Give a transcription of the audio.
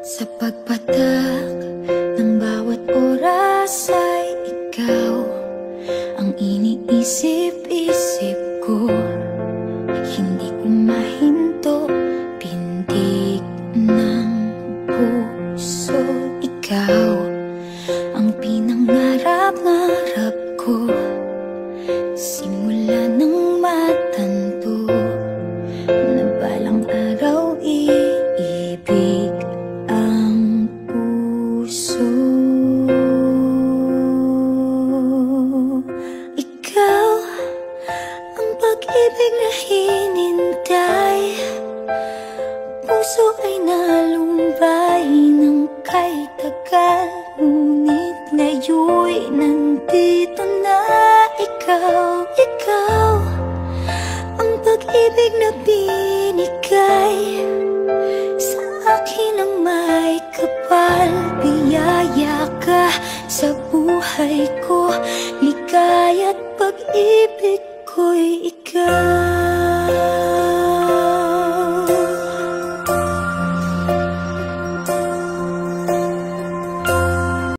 Sa pagpatak ng bawat oras ay ikaw ang iniisip-isip ko. Hindi ko mahinto, pintig ng puso. Ikaw ang pinangarap-ngarap ko, simula ng matanto na balang araw iibig ang puso. Ikaw ang pag-ibig na hinintay, puso ay nalumbay ng kay tagal, ngunit ngayon'y nandito na ikaw. Ikaw ang pag-ibig na binigay sa akin ang may kapal. Biyaya ka sa buhay ko, ligaya't pag-ibig ko'y ikaw.